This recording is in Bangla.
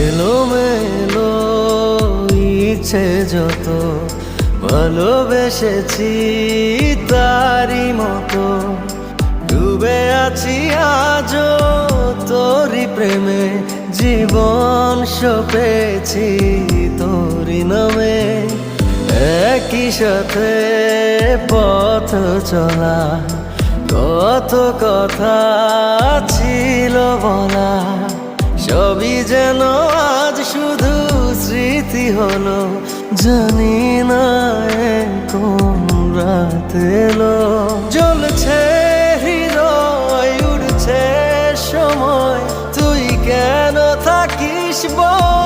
এলোমেলো ইচ্ছে যত ভালোবেসেছি তারই মতো ডুবে আছি আজও তোরই প্রেমে, জীবন সপেছি তোরই নামে। একই সাথে পথ চলা, কত কথা ছিল বলা, সবই যেন আজ শুধু স্মৃতি হলো। জানি না কোন রাত এলো, জ্বলছে হৃদয়, উড়ছে সময়, তুই কেন থাকিস বল।